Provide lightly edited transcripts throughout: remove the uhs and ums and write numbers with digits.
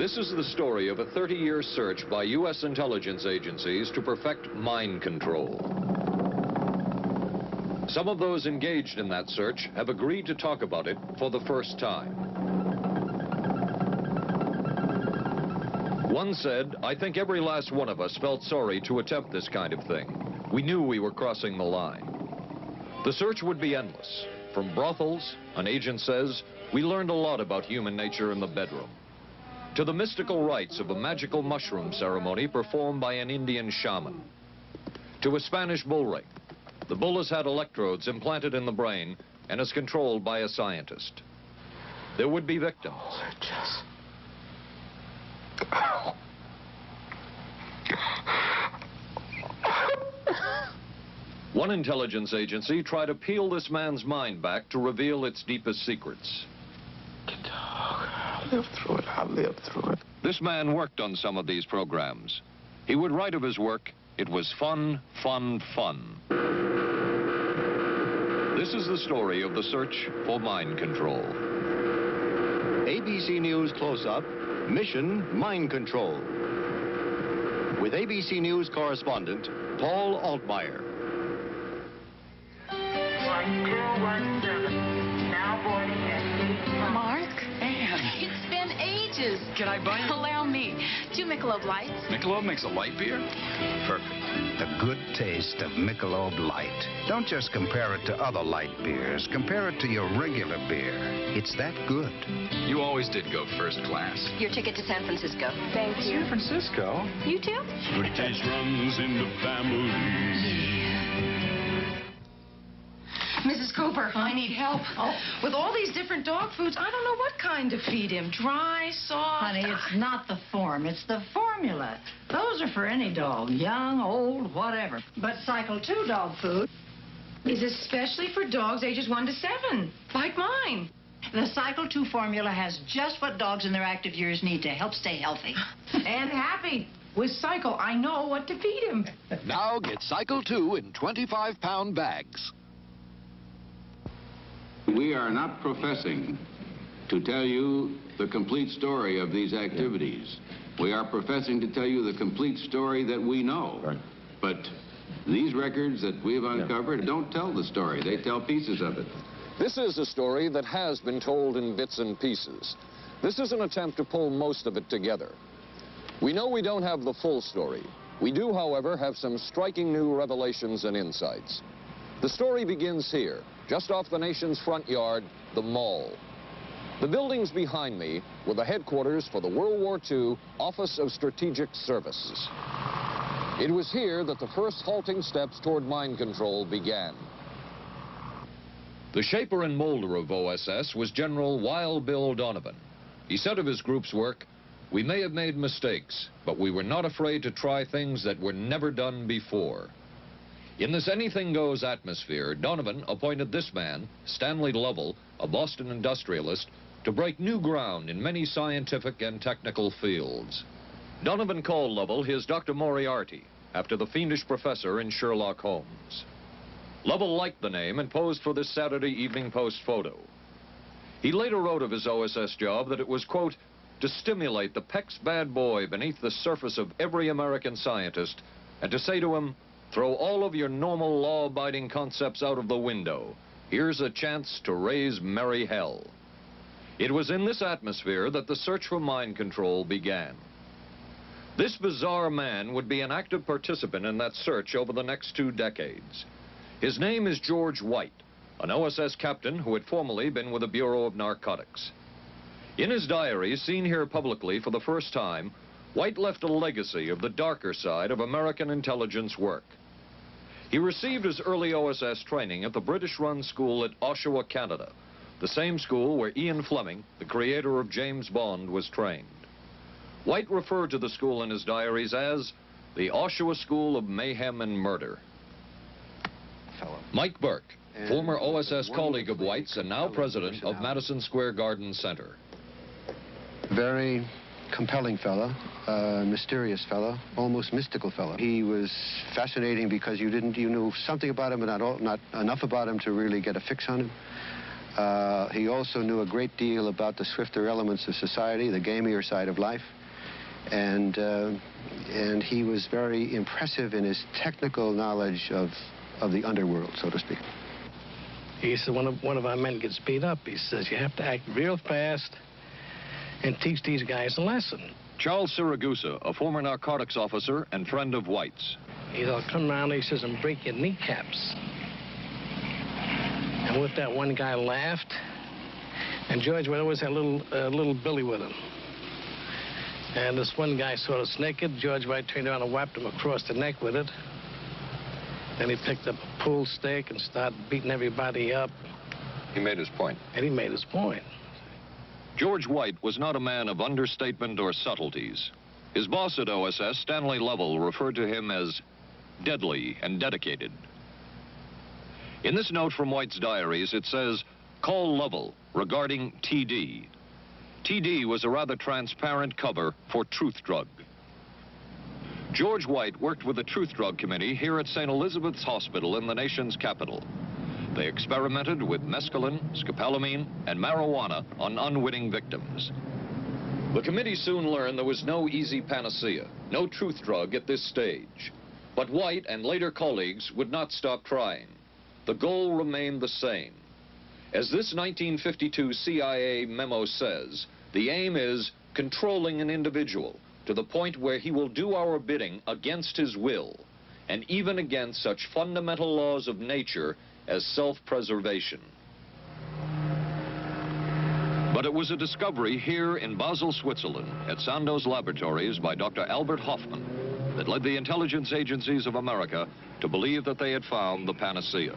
This is the story of a 30-year search by U.S. intelligence agencies to perfect mind control. Some of those engaged in that search have agreed to talk about it for the first time. One said, "I think every last one of us felt sorry to attempt this kind of thing. We knew we were crossing the line." The search would be endless. From brothels, an agent says, we learned a lot about human nature in the bedroom, to the mystical rites of a magical mushroom ceremony performed by an Indian shaman, to a Spanish bull ring. The bull has had electrodes implanted in the brain and is controlled by a scientist. There would be victims. One intelligence agency tried to peel this man's mind back to reveal its deepest secrets. I'll live through it. I'll live through it. This man worked on some of these programs. He would write of his work, "It was fun, fun, fun." This is the story of the search for mind control. ABC News Close-Up, Mission Mind Control. With ABC News correspondent Paul Altmeyer. 1217, now boarding at 8. Mark? Anne. It's been ages. Can I buy you? Allow me. 2 Michelob Lights. Michelob makes a light beer? Perfect. The good taste of Michelob Light. Don't just compare it to other light beers. Compare it to your regular beer. It's that good. You always did go first class. Your ticket to San Francisco. Thank you. San Francisco? You too? Good taste runs in the family. Mrs. Cooper, I need help. Oh. With all these different dog foods, I don't know what kind to feed him. Dry, soft. Honey, it's not the form, it's the formula. Those are for any dog, young, old, whatever. But Cycle 2 dog food is especially for dogs ages 1 to 7, like mine. The Cycle 2 formula has just what dogs in their active years need to help stay healthy. And happy. With Cycle, I know what to feed him. Now get Cycle 2 in 25-pound bags. We are not professing to tell you the complete story of these activities. We are professing to tell you the complete story that we know. Right. But these records that we've uncovered don't tell the story. They tell pieces of it. This is a story that has been told in bits and pieces. This is an attempt to pull most of it together. We know we don't have the full story. We do, however, have some striking new revelations and insights. The story begins here, just off the nation's front yard, the Mall. The buildings behind me were the headquarters for the World War II Office of Strategic Services. It was here that the first halting steps toward mind control began. The shaper and molder of OSS was General Wild Bill Donovan. He said of his group's work, "We may have made mistakes, but we were not afraid to try things that were never done before." In this anything-goes atmosphere, Donovan appointed this man, Stanley Lovell, a Boston industrialist, to break new ground in many scientific and technical fields. Donovan called Lovell his Dr. Moriarty, after the fiendish professor in Sherlock Holmes. Lovell liked the name and posed for this Saturday Evening Post photo. He later wrote of his OSS job that it was, quote, to stimulate the Peck's bad boy beneath the surface of every American scientist and to say to him, throw all of your normal law-abiding concepts out of the window. Here's a chance to raise merry hell. It was in this atmosphere that the search for mind control began. This bizarre man would be an active participant in that search over the next 2 decades. His name is George White, an OSS captain who had formerly been with the Bureau of Narcotics. In his diary, seen here publicly for the first time, White left a legacy of the darker side of American intelligence work. He received his early OSS training at the British-run school at Oshawa, Canada, the same school where Ian Fleming, the creator of James Bond, was trained. White referred to the school in his diaries as the Oshawa School of Mayhem and Murder. Mike Burke, former OSS colleague of White's and now president of Madison Square Garden Center. Very compelling fellow, mysterious fellow, almost mystical fellow. He was fascinating because you knew something about him, but not enough about him to really get a fix on him. He also knew a great deal about the swifter elements of society, the gamier side of life. and he was very impressive in his technical knowledge of the underworld, so to speak. He said, one of our men gets beat up. He says, you have to act real fast and teach these guys a lesson. Charles Siragusa, a former narcotics officer and friend of White's. He'll come around, he says, and break your kneecaps. And with that, one guy laughed, and George White always had a little Billy with him. And this one guy sort of naked. George White turned around and whapped him across the neck with it. Then he picked up a pool stick and started beating everybody up. He made his point. And he made his point. George White was not a man of understatement or subtleties. His boss at OSS, Stanley Lovell, referred to him as deadly and dedicated. In this note from White's diaries, it says, call Lovell regarding TD. TD was a rather transparent cover for Truth Drug. George White worked with the Truth Drug Committee here at St. Elizabeth's Hospital in the nation's capital. They experimented with mescaline, scopolamine, and marijuana on unwitting victims. The committee soon learned there was no easy panacea, no truth drug at this stage. But White and later colleagues would not stop trying. The goal remained the same. As this 1952 CIA memo says, the aim is controlling an individual to the point where he will do our bidding against his will, and even against such fundamental laws of nature as self-preservation. But it was a discovery here in Basel, Switzerland, at Sandoz Laboratories by Dr. Albert Hoffman that led the intelligence agencies of America to believe that they had found the panacea.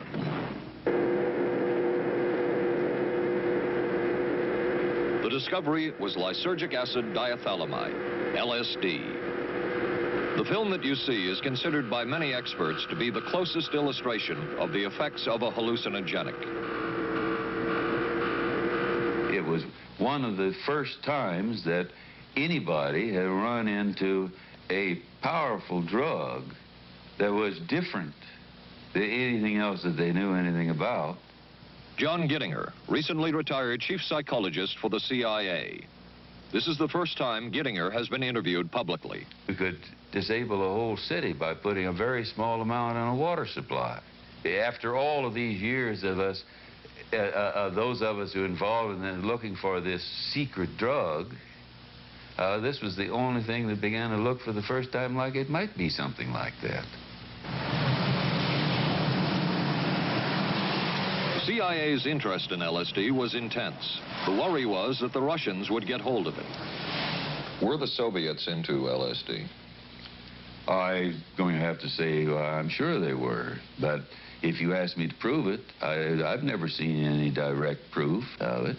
The discovery was lysergic acid diethylamide, LSD. The film that you see is considered by many experts to be the closest illustration of the effects of a hallucinogenic. It was one of the first times that anybody had run into a powerful drug that was different than anything else that they knew anything about. John Gittinger, recently retired chief psychologist for the CIA. This is the first time Gittinger has been interviewed publicly. We could disable a whole city by putting a very small amount on a water supply. After all of these years of us, those of us who are involved in looking for this secret drug, this was the only thing that began to look for the first time like it might be something like that. The CIA's interest in LSD was intense. The worry was that the Russians would get hold of it. Were the Soviets into LSD? I'm going to have to say I'm sure they were, but if you ask me to prove it, I've never seen any direct proof of it.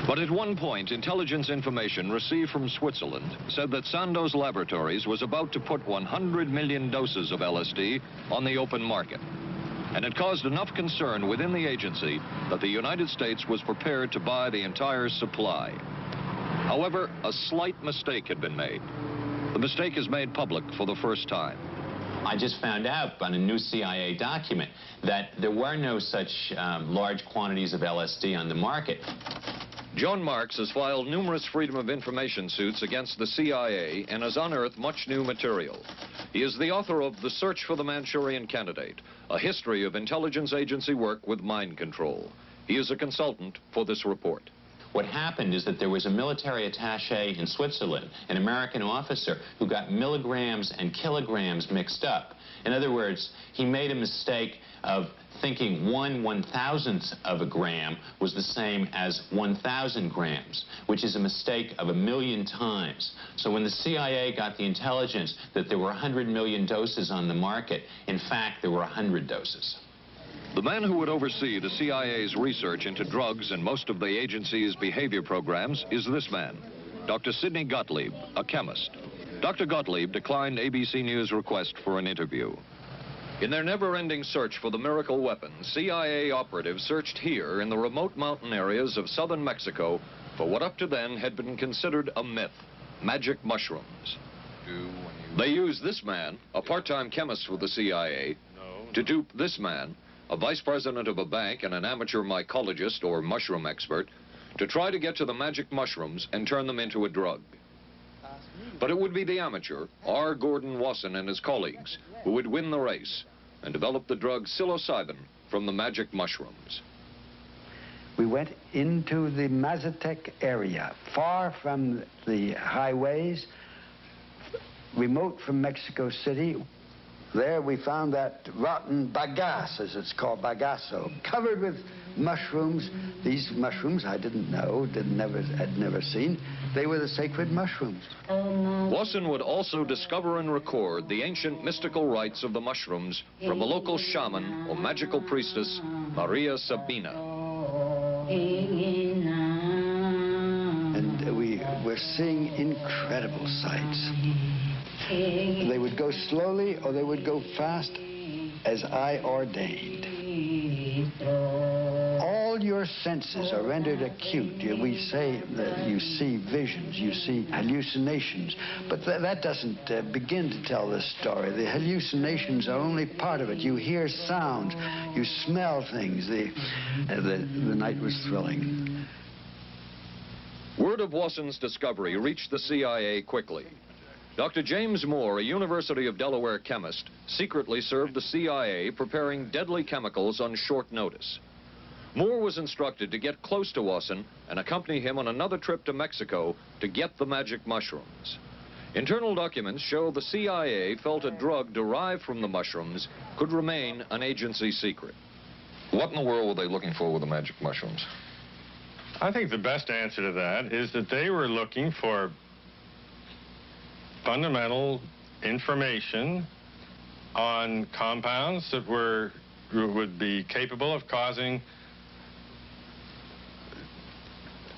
But at one point, intelligence information received from Switzerland said that Sandoz Laboratories was about to put 100 million doses of LSD on the open market. And it caused enough concern within the agency that the United States was prepared to buy the entire supply. However, a slight mistake had been made. The mistake is made public for the first time. I just found out on a new CIA document that there were no such large quantities of LSD on the market. John Marks has filed numerous Freedom of Information suits against the CIA and has unearthed much new material. He is the author of The Search for the Manchurian Candidate, a history of intelligence agency work with mind control. He is a consultant for this report. What happened is that there was a military attaché in Switzerland, an American officer, who got milligrams and kilograms mixed up. In other words, he made a mistake of thinking 1/1000th of a gram was the same as 1,000 grams, which is a mistake of 1,000,000 times. So when the CIA got the intelligence that there were 100 million doses on the market, in fact, there were 100 doses. The man who would oversee the CIA's research into drugs and most of the agency's behavior programs is this man, Dr. Sidney Gottlieb, a chemist. Dr. Gottlieb declined ABC News' request for an interview. In their never-ending search for the miracle weapon, CIA operatives searched here in the remote mountain areas of southern Mexico for what up to then had been considered a myth, magic mushrooms. They used this man, a part-time chemist for the CIA, to dupe this man, a vice president of a bank and an amateur mycologist or mushroom expert, to try to get to the magic mushrooms and turn them into a drug. But it would be the amateur, R. Gordon Wasson and his colleagues, who would win the race and develop the drug psilocybin from the magic mushrooms. We went into the Mazatec area, far from the highways, remote from Mexico City. There we found that rotten bagasse, as it's called, bagasso, covered with mushrooms. These mushrooms I didn't know, had never seen. They were the sacred mushrooms. Wasson would also discover and record the ancient mystical rites of the mushrooms from a local shaman or magical priestess, Maria Sabina. And we were seeing incredible sights. They would go slowly or they would go fast as I ordained. All your senses are rendered acute. We say that you see visions, you see hallucinations, but that doesn't begin to tell this story. The hallucinations are only part of it. You hear sounds, you smell things. The night was thrilling. Word of Wasson's discovery reached the CIA quickly. Dr. James Moore, a University of Delaware chemist, secretly served the CIA preparing deadly chemicals on short notice. Moore was instructed to get close to Wasson and accompany him on another trip to Mexico to get the magic mushrooms. Internal documents show the CIA felt a drug derived from the mushrooms could remain an agency secret. What in the world were they looking for with the magic mushrooms? I think the best answer to that is that they were looking for fundamental information on compounds that would be capable of causing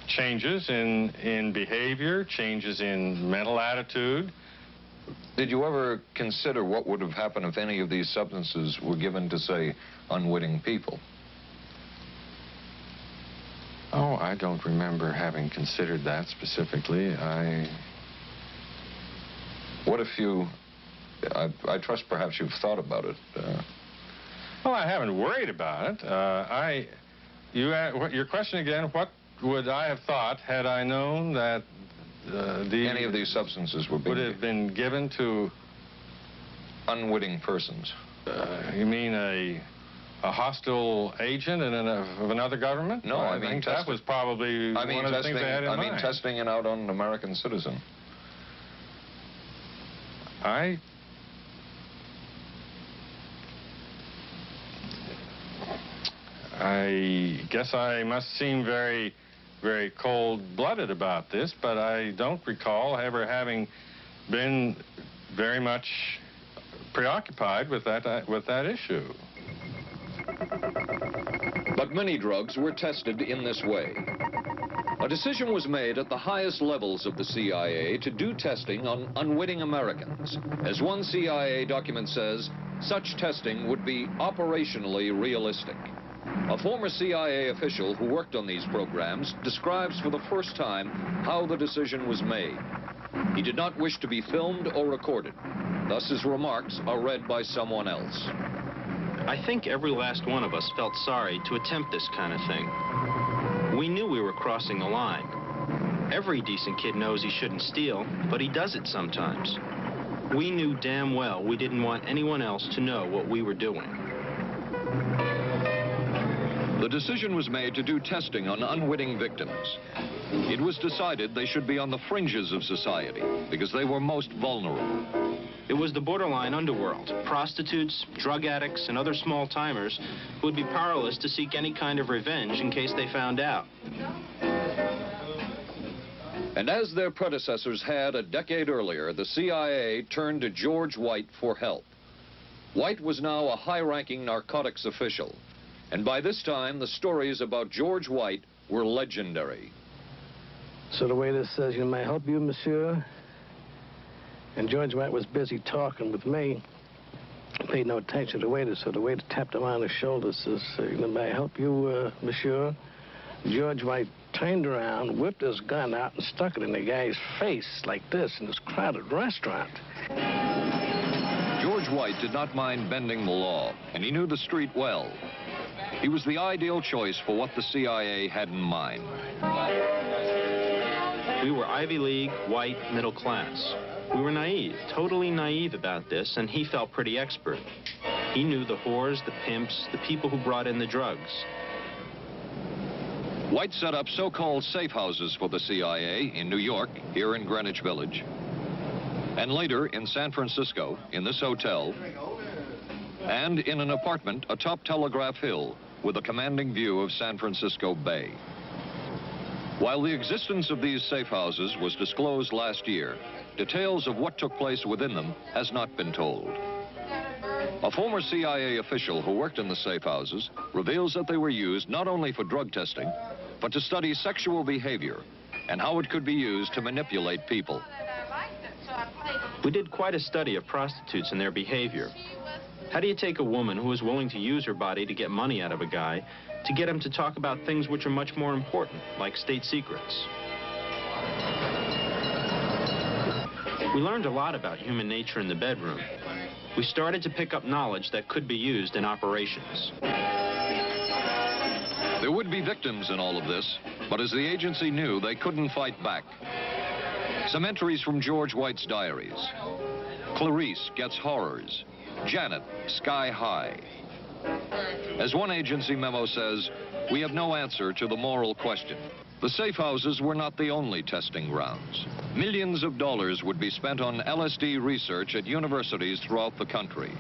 changes in behavior, changes in mental attitude. Did you ever consider what would have happened if any of these substances were given to, say, unwitting people? Oh, I don't remember having considered that specifically. What if you... I trust perhaps you've thought about it. Well, I haven't worried about it. Your question again, what would I have thought had I known that any of these substances would have been given to unwitting persons? You mean a hostile agent of another government? No, I mean think that was probably one of the things they had in mind. I mean testing it out on an American citizen. I guess I must seem very, very cold-blooded about this, but I don't recall ever having been very much preoccupied with that issue. But many drugs were tested in this way. A decision was made at the highest levels of the CIA to do testing on unwitting Americans. As one CIA document says, such testing would be operationally realistic. A former CIA official who worked on these programs describes for the first time how the decision was made. He did not wish to be filmed or recorded. Thus his remarks are read by someone else. I think every last one of us felt sorry to attempt this kind of thing. We knew we were crossing the line. Every decent kid knows he shouldn't steal, but he does it sometimes. We knew damn well we didn't want anyone else to know what we were doing. The decision was made to do testing on unwitting victims. It was decided they should be on the fringes of society because they were most vulnerable. It was the borderline underworld, prostitutes, drug addicts, and other small-timers who would be powerless to seek any kind of revenge in case they found out. And as their predecessors had a decade earlier, the CIA turned to George White for help. White was now a high-ranking narcotics official, and by this time, the stories about George White were legendary. So the waiter says, "May I help you, monsieur?" And George White was busy talking with me. Paid no attention to the waiter, so the waiter tapped him on the shoulder, says, "May I help you, monsieur?" George White turned around, whipped his gun out, and stuck it in the guy's face like this in this crowded restaurant. George White did not mind bending the law, and he knew the street well. He was the ideal choice for what the CIA had in mind. We were Ivy League, white, middle class. We were naive, totally naive about this, and he felt pretty expert. He knew the whores, the pimps, the people who brought in the drugs. White set up so-called safe houses for the CIA in New York, here in Greenwich Village, and later in San Francisco, in this hotel, and in an apartment atop Telegraph Hill with a commanding view of San Francisco Bay. While the existence of these safe houses was disclosed last year, details of what took place within them has not been told. A former CIA official who worked in the safe houses reveals that they were used not only for drug testing, but to study sexual behavior and how it could be used to manipulate people. We did quite a study of prostitutes and their behavior. How do you take a woman who is willing to use her body to get money out of a guy to get him to talk about things which are much more important, like state secrets? We learned a lot about human nature in the bedroom. We started to pick up knowledge that could be used in operations. There would be victims in all of this, but as the agency knew, they couldn't fight back. Some entries from George White's diaries. Clarice gets horrors. Janet, sky high. As one agency memo says, we have no answer to the moral question. The safe houses were not the only testing grounds. Millions of dollars would be spent on LSD research at universities throughout the country.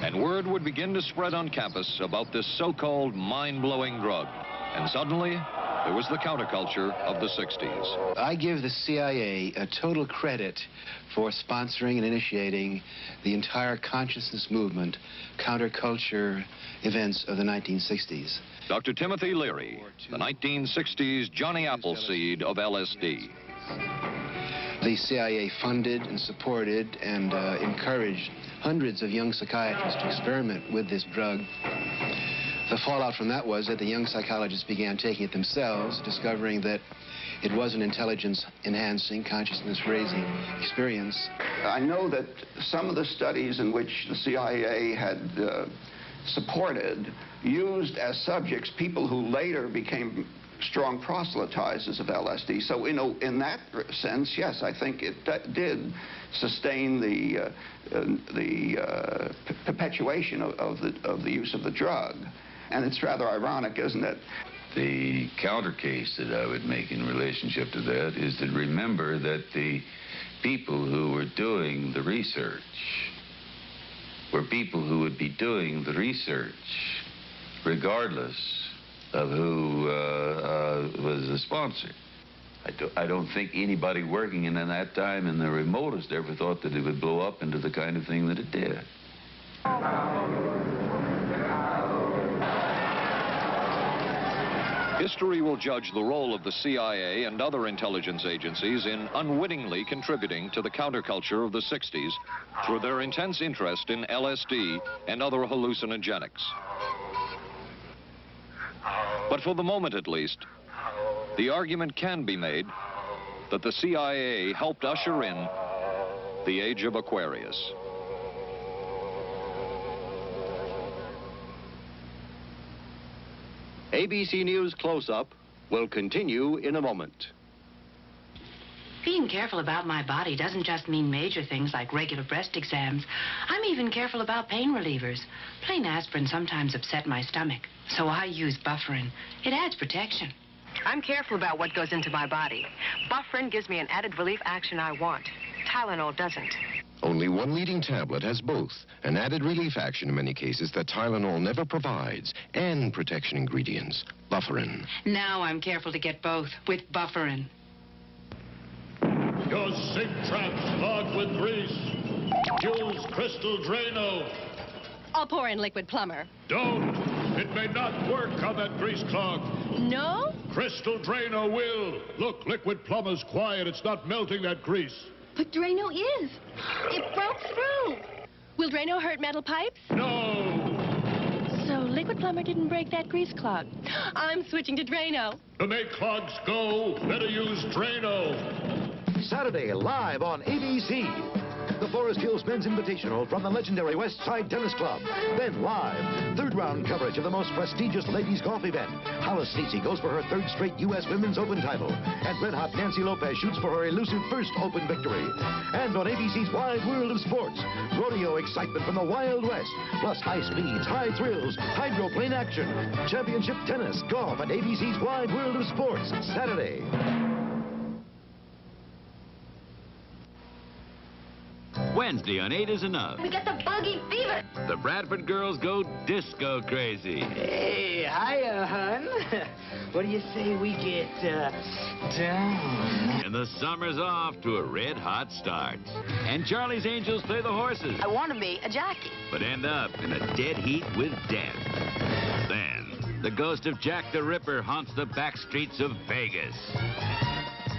And word would begin to spread on campus about this so-called mind-blowing drug. And suddenly, there was the counterculture of the 60s. I give the CIA a total credit for sponsoring and initiating the entire consciousness movement, counterculture events of the 1960s. Dr. Timothy Leary, the 1960s Johnny Appleseed of LSD. The CIA funded and supported and encouraged hundreds of young psychiatrists to experiment with this drug. The fallout from that was that the young psychologists began taking it themselves, discovering that it was an intelligence-enhancing, consciousness-raising experience. I know that some of the studies in which the CIA had supported used as subjects people who later became strong proselytizers of LSD. So, in that sense, yes, I think it did sustain the perpetuation of the use of the drug. And it's rather ironic, isn't it? The counter case that I would make in relationship to that is to remember that the people who were doing the research were people who would be doing the research regardless of who was the sponsor. I don't think anybody working in that time in the remotest ever thought that it would blow up into the kind of thing that it did. History will judge the role of the CIA and other intelligence agencies in unwittingly contributing to the counterculture of the 60s through their intense interest in LSD and other hallucinogenics. But for the moment, at least, the argument can be made that the CIA helped usher in the age of Aquarius. ABC News Close-Up will continue in a moment. Being careful about my body doesn't just mean major things like regular breast exams. I'm even careful about pain relievers. Plain aspirin sometimes upset my stomach, so I use Bufferin. It adds protection. I'm careful about what goes into my body. Bufferin gives me an added relief action I want. Tylenol doesn't. Only one leading tablet has both an added relief action in many cases that Tylenol never provides, and protection ingredients, Bufferin. Now I'm careful to get both with Bufferin. Your sink trap's clogged with grease. Use Crystal Drano. I'll pour in liquid plumber. Don't. It may not work on that grease clog. No? Crystal Drano will. Look, liquid plumber's quiet. It's not melting that grease. But Drano is. It broke through. Will Drano hurt metal pipes? No. So liquid plumber didn't break that grease clog. I'm switching to Drano. To make clogs go, better use Drano. Saturday, live on ABC. the Forest Hills Men's Invitational from the legendary West Side Tennis Club. Then live, third round coverage of the most prestigious ladies golf event. Hollis Stacey goes for her third straight U.S. Women's Open title. And red-hot Nancy Lopez shoots for her elusive first Open victory. And on ABC's Wide World of Sports, rodeo excitement from the Wild West, plus high speeds, high thrills, hydroplane action, championship tennis, golf, and ABC's Wide World of Sports, Saturday. Wednesday on 8 is Enough. We got the buggy fever. The Bradford girls go disco crazy. Hey, hiya, hun. What do you say we get, down? And the summer's off to a red-hot start. And Charlie's Angels play the horses. I want to be a jockey. But end up in a dead heat with death. Then, the ghost of Jack the Ripper haunts the back streets of Vegas.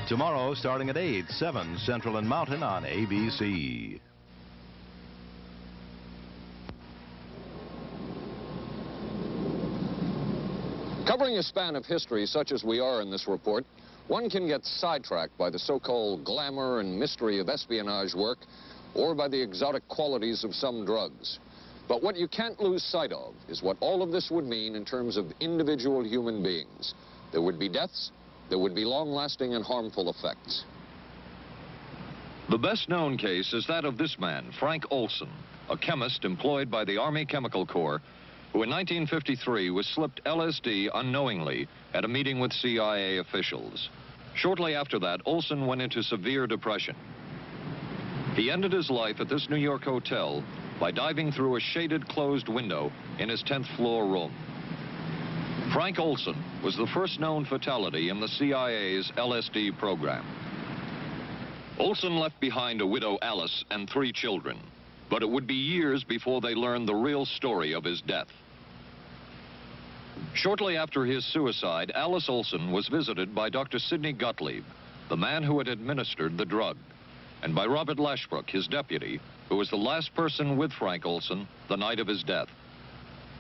Tomorrow, starting at 8, 7 Central and Mountain on ABC. Covering a span of history such as we are in this report, one can get sidetracked by the so-called glamour and mystery of espionage work or by the exotic qualities of some drugs. But what you can't lose sight of is what all of this would mean in terms of individual human beings. There would be deaths, there would be long-lasting and harmful effects. The best-known case is that of this man, Frank Olson, a chemist employed by the Army Chemical Corps, who in 1953 was slipped LSD unknowingly at a meeting with CIA officials. Shortly after that, Olson went into severe depression. He ended his life at this New York hotel by diving through a shaded closed window in his 10th floor room. Frank Olson was the first known fatality in the CIA's LSD program. Olson left behind a widow, Alice, and 3 children, but it would be years before they learned the real story of his death. Shortly after his suicide, Alice Olson was visited by Dr. Sidney Gottlieb, the man who had administered the drug, and by Robert Lashbrook, his deputy, who was the last person with Frank Olson the night of his death.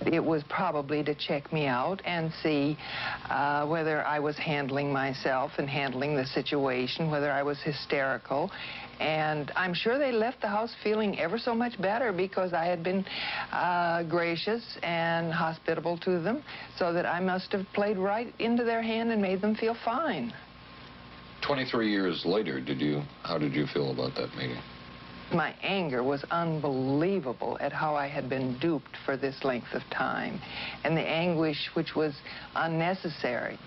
It was probably to check me out and see whether I was handling myself and handling the situation, whether I was hysterical. And I'm sure they left the house feeling ever so much better because I had been gracious and hospitable to them, so that I must have played right into their hand and made them feel fine. 23 years later, how did you feel about that meeting? My anger was unbelievable at how I had been duped for this length of time, and the anguish which was unnecessary.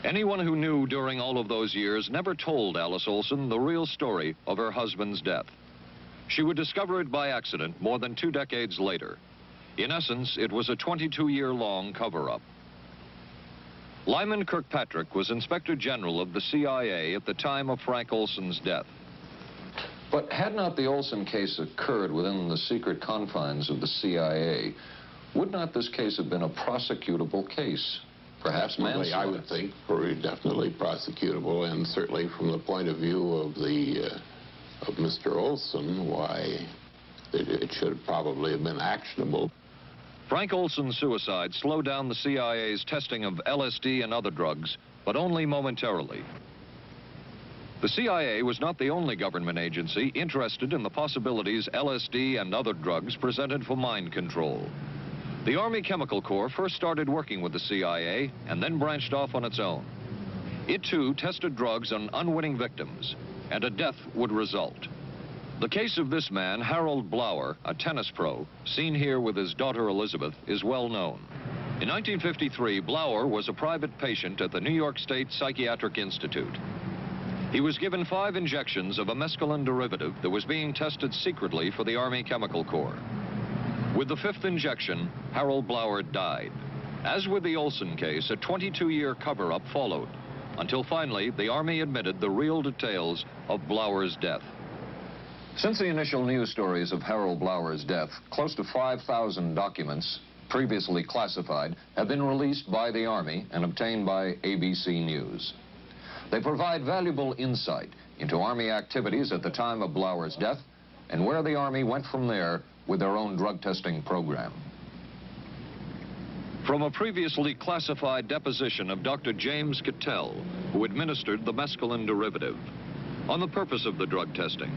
Anyone who knew during all of those years never told Alice Olson the real story of her husband's death. She would discover it by accident more than 2 decades later. In essence, it was a 22-year-long cover-up. Lyman Kirkpatrick was Inspector General of the CIA at the time of Frank Olson's death. But had not the Olson case occurred within the secret confines of the CIA, would not this case have been a prosecutable case? Perhaps manslaughter? I would think very definitely prosecutable, and certainly from the point of view of of Mr. Olson, why it should probably have been actionable. Frank Olson's suicide slowed down the CIA's testing of LSD and other drugs, but only momentarily. The CIA was not the only government agency interested in the possibilities LSD and other drugs presented for mind control. The Army Chemical Corps first started working with the CIA and then branched off on its own. It, too, tested drugs on unwitting victims, and a death would result. The case of this man, Harold Blower, a tennis pro, seen here with his daughter Elizabeth, is well known. In 1953, Blower was a private patient at the New York State Psychiatric Institute. He was given 5 injections of a mescaline derivative that was being tested secretly for the Army Chemical Corps. With the 5th injection, Harold Blower died. As with the Olson case, a 22-year cover-up followed, until finally the Army admitted the real details of Blower's death. Since the initial news stories of Harold Blower's death, close to 5,000 documents, previously classified, have been released by the Army and obtained by ABC News. They provide valuable insight into Army activities at the time of Blower's death and where the Army went from there with their own drug testing program. From a previously classified deposition of Dr. James Cattell, who administered the mescaline derivative, on the purpose of the drug testing,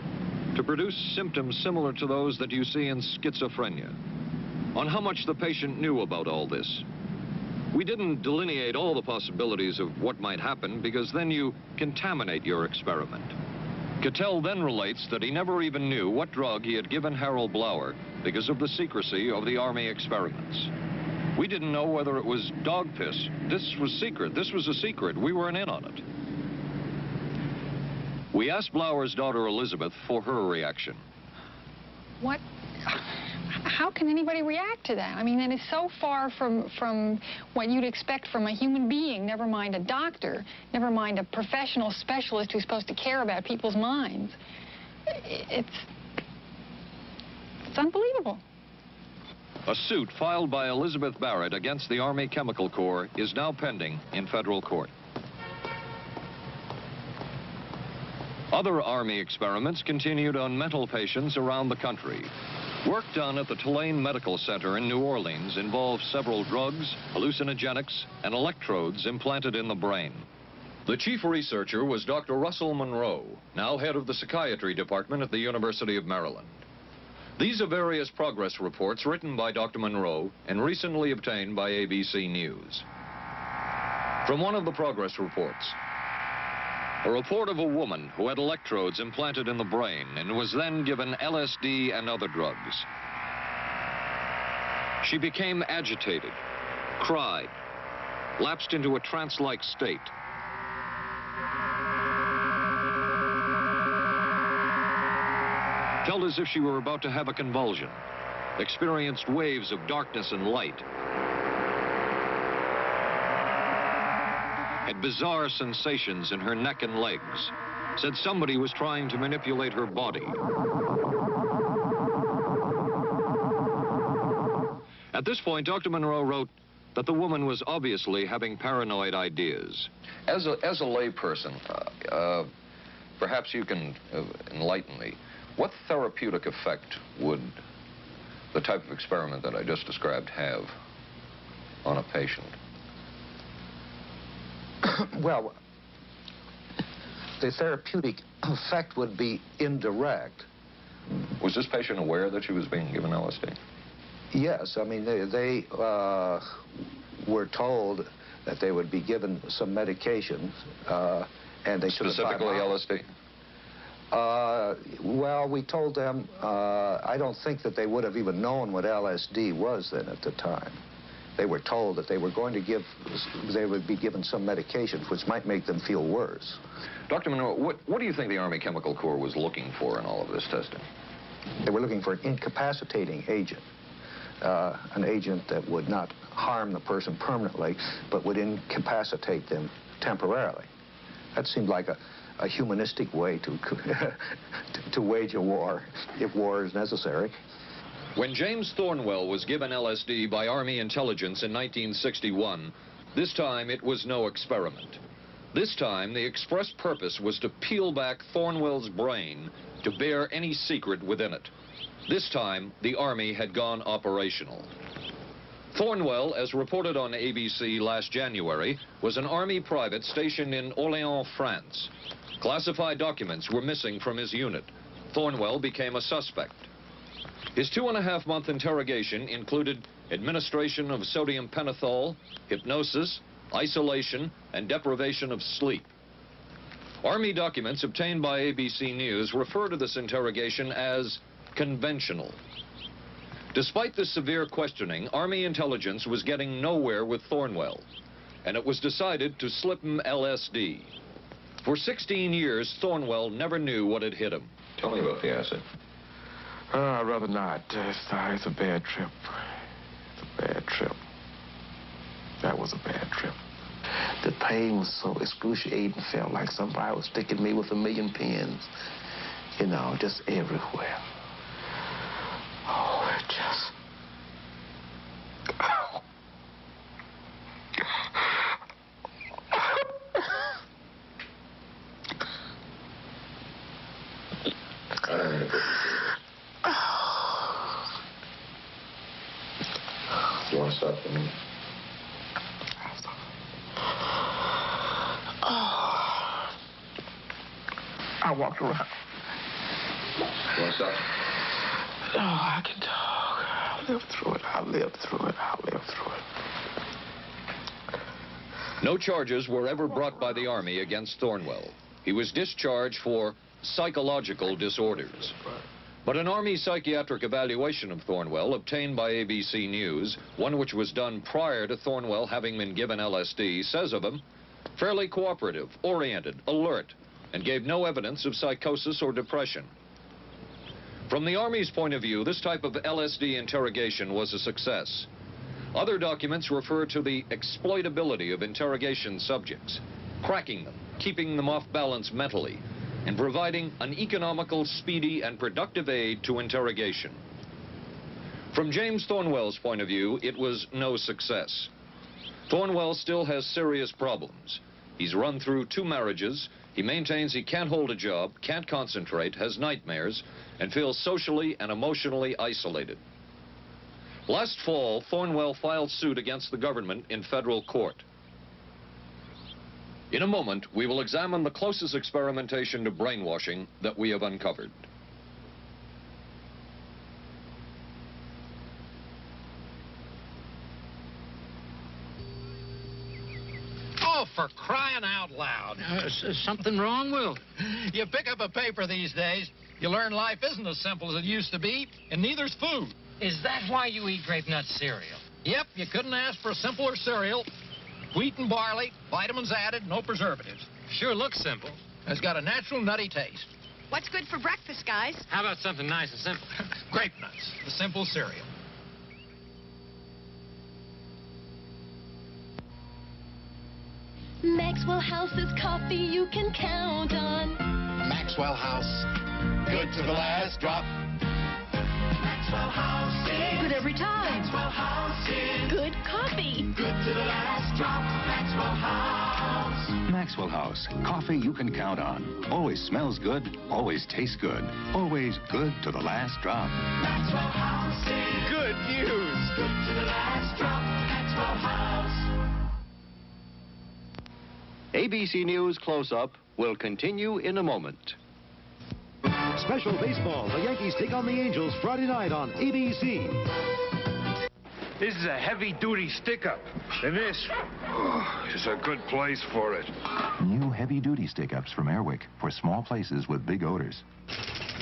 to produce symptoms similar to those that you see in schizophrenia. On how much the patient knew about all this. We didn't delineate all the possibilities of what might happen because then you contaminate your experiment. Cattell then relates that he never even knew what drug he had given Harold Blauer because of the secrecy of the Army experiments. We didn't know whether it was dog piss. This was secret. This was a secret. We weren't in on it. We asked Blauer's daughter Elizabeth for her reaction. What? How can anybody react to that? I mean, that is so far from what you'd expect from a human being, never mind a doctor, never mind a professional specialist who's supposed to care about people's minds. It's unbelievable. A suit filed by Elizabeth Barrett against the Army Chemical Corps is now pending in federal court. Other Army experiments continued on mental patients around the country. Work done at the Tulane Medical Center in New Orleans involved several drugs, hallucinogenics, and electrodes implanted in the brain. The chief researcher was Dr. Russell Monroe, now head of the psychiatry department at the University of Maryland. These are various progress reports written by Dr. Monroe and recently obtained by ABC News. From one of the progress reports, a report of a woman who had electrodes implanted in the brain and was then given LSD and other drugs. She became agitated, cried, lapsed into a trance-like state. Felt as if she were about to have a convulsion, experienced waves of darkness and light, had bizarre sensations in her neck and legs, said somebody was trying to manipulate her body. At this point, Dr. Monroe wrote that the woman was obviously having paranoid ideas. As a layperson, perhaps you can enlighten me. What therapeutic effect would the type of experiment that I just described have on a patient? Well, the therapeutic effect would be indirect. Was this patient aware that she was being given LSD? Yes, I mean, they were told that they would be given some medication, and they should have... Specifically LSD? Well, we told them, I don't think that they would have even known what LSD was then at the time. They were told that they were going to they would be given some medication, which might make them feel worse. Dr. Monroe, what do you think the Army Chemical Corps was looking for in all of this testing? They were looking for an incapacitating agent, an agent that would not harm the person permanently, but would incapacitate them temporarily. That seemed like a humanistic way to wage a war, if war is necessary. When James Thornwell was given LSD by Army intelligence in 1961, this time it was no experiment. This time the express purpose was to peel back Thornwell's brain to bear any secret within it. This time the Army had gone operational. Thornwell, as reported on ABC last January, was an Army private stationed in Orléans, France. Classified documents were missing from his unit. Thornwell became a suspect. His 2.5-month interrogation included administration of sodium pentothal, hypnosis, isolation, and deprivation of sleep. Army documents obtained by ABC News refer to this interrogation as conventional. Despite this severe questioning, Army intelligence was getting nowhere with Thornwell, and it was decided to slip him LSD. For 16 years, Thornwell never knew what had hit him. Tell me about the acid. I'd rather not. It's a bad trip. It's a bad trip. That was a bad trip. The pain was so excruciating. Felt like somebody was sticking me with 1,000,000 pins. You know, just everywhere. Oh, it just... Oh. You want to stop for me? I walked around. What's up? Oh, I can talk. I'll live through it. I'll live through it. I'll live through it. No charges were ever brought by the Army against Thornwell. He was discharged for psychological disorders. But an Army psychiatric evaluation of Thornwell obtained by ABC News, one which was done prior to Thornwell having been given LSD, says of him, fairly cooperative, oriented, alert, and gave no evidence of psychosis or depression. From the Army's point of view, this type of LSD interrogation was a success. Other documents refer to the exploitability of interrogation subjects, cracking them, keeping them off balance mentally, and providing an economical, speedy, and productive aid to interrogation. From James Thornwell's point of view, it was no success. Thornwell still has serious problems. He's run through 2 marriages. He maintains he can't hold a job, can't concentrate, has nightmares, and feels socially and emotionally isolated. Last fall, Thornwell filed suit against the government in federal court. In a moment, we will examine the closest experimentation to brainwashing that we have uncovered. Oh, for crying out loud. Something wrong, Will? You pick up a paper these days, you learn life isn't as simple as it used to be, and neither's food. Is that why you eat grape nut cereal? Yep, you couldn't ask for a simpler cereal. Wheat and barley, vitamins added, no preservatives. Sure looks simple. It's got a natural nutty taste. What's good for breakfast, guys? How about something nice and simple? Grape nuts, the simple cereal. Maxwell House's coffee you can count on. Maxwell House, good to the last drop. Maxwell House is good every time. Maxwell House is good coffee. Good to the last drop. Maxwell House. Maxwell House, coffee you can count on. Always smells good, always tastes good, always good to the last drop. Maxwell House is good news. Good to the last drop. Maxwell House. ABC News Close-Up will continue in a moment. Special baseball. The Yankees take on the Angels Friday night on ABC. This is a heavy-duty stick-up, and this is a good place for it. New heavy-duty stick-ups from Airwick for small places with big odors.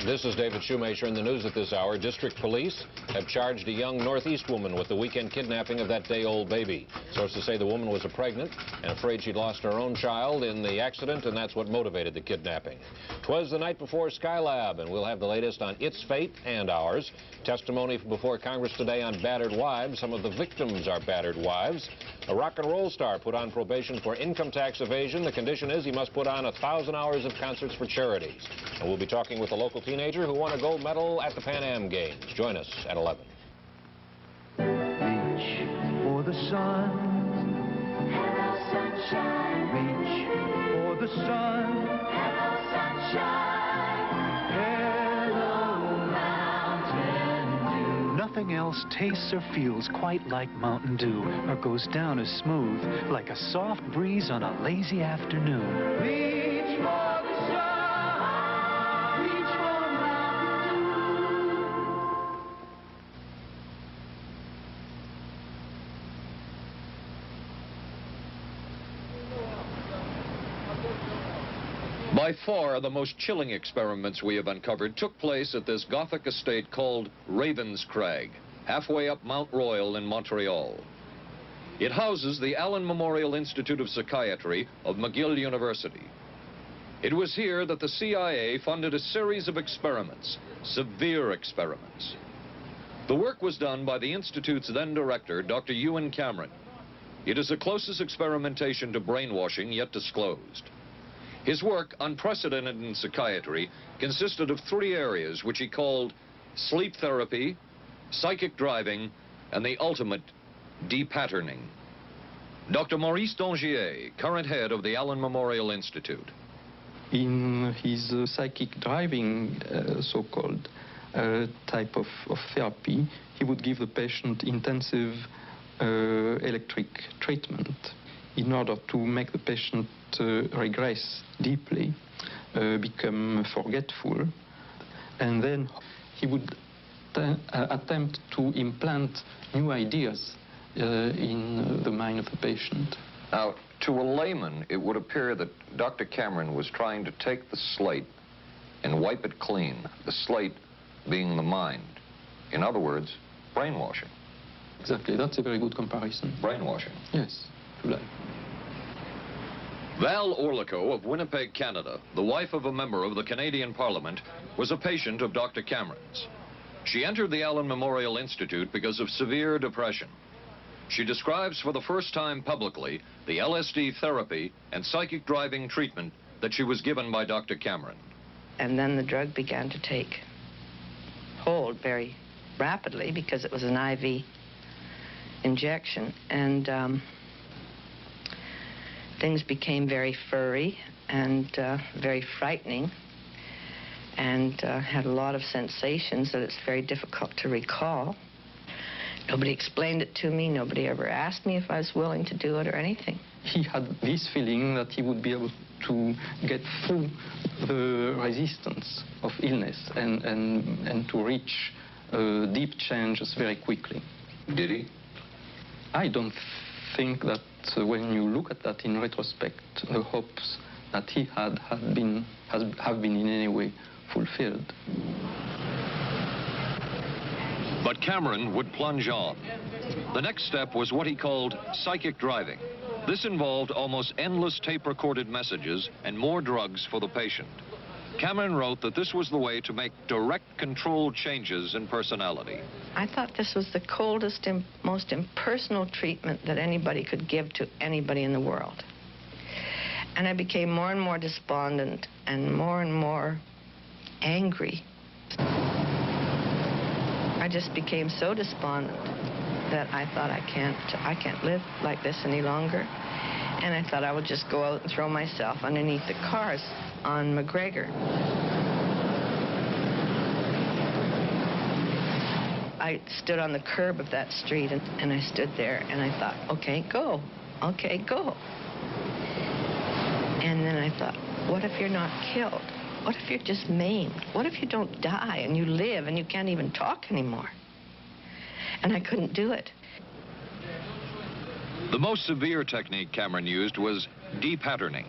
This is David Shoemaker in the news at this hour. District police have charged a young Northeast woman with the weekend kidnapping of that day-old baby. Sources say the woman was pregnant and afraid she'd lost her own child in the accident, and that's what motivated the kidnapping. 'Twas the night before Skylab, and we'll have the latest on its fate and ours. Testimony before Congress today on battered wives. Some of the victims are battered wives. A rock and roll star put on probation for income tax evasion. The condition is he must put on 1,000 hours of concerts for charities. And we'll be talking with a local teenager who won a gold medal at the Pan Am Games. Join us at 11. Reach for the sun. Hello, sunshine. Reach for the sun. Hello, sunshine. Hello, Mountain Dew. Nothing else tastes or feels quite like Mountain Dew, or goes down as smooth like a soft breeze on a lazy afternoon. Reach for the sun. Reach for Mountain Dew. By far, the most chilling experiments we have uncovered took place at this Gothic estate called Ravenscrag, halfway up Mount Royal in Montreal. It houses the Allen Memorial Institute of Psychiatry of McGill University. It was here that the CIA funded a series of experiments, severe experiments. The work was done by the Institute's then director, Dr. Ewan Cameron. It is the closest experimentation to brainwashing yet disclosed. His work, unprecedented in psychiatry, consisted of 3 areas which he called sleep therapy, psychic driving, and the ultimate depatterning. Dr. Maurice Dongier, current head of the Allen Memorial Institute. In his psychic driving, so-called type of therapy, he would give the patient intensive electric treatment in order to make the patient regress deeply, become forgetful. and then he would attempt to implant new ideas in the mind of the patient. Now, to a layman, it would appear that Dr. Cameron was trying to take the slate and wipe it clean, the slate being the mind. In other words, brainwashing. Exactly, that's a very good comparison. Brainwashing. Yes, to life. Val Orlico of Winnipeg, Canada, the wife of a member of the Canadian Parliament, was a patient of Dr. Cameron's. She entered the Allen Memorial Institute because of severe depression. She describes for the first time publicly the LSD therapy and psychic driving treatment that she was given by Dr. Cameron. And then the drug began to take hold very rapidly because it was an IV injection. And things became very furry and very frightening, and had a lot of sensations that it's very difficult to recall. Nobody explained it to me. Nobody ever asked me if I was willing to do it or anything. He had this feeling that he would be able to get through the resistance of illness and to reach deep changes very quickly. Did he? I don't think that when you look at that in retrospect, the hopes that he had have been in any way fulfilled. But Cameron would plunge on. The next step was what he called psychic driving. This involved almost endless tape-recorded messages and more drugs for the patient. Cameron wrote that this was the way to make direct controlled changes in personality. I thought this was the coldest and most impersonal treatment that anybody could give to anybody in the world. And I became more and more despondent and more angry. I just became so despondent that I thought I can't live like this any longer. And I thought I would just go out and throw myself underneath the cars on McGregor. I stood on the curb of that street and I stood there and I thought, okay, go. Okay, go. And then I thought, what if you're not killed? What if you're just maimed? What if you don't die and you live and you can't even talk anymore? And I couldn't do it. The most severe technique Cameron used was de-patterning.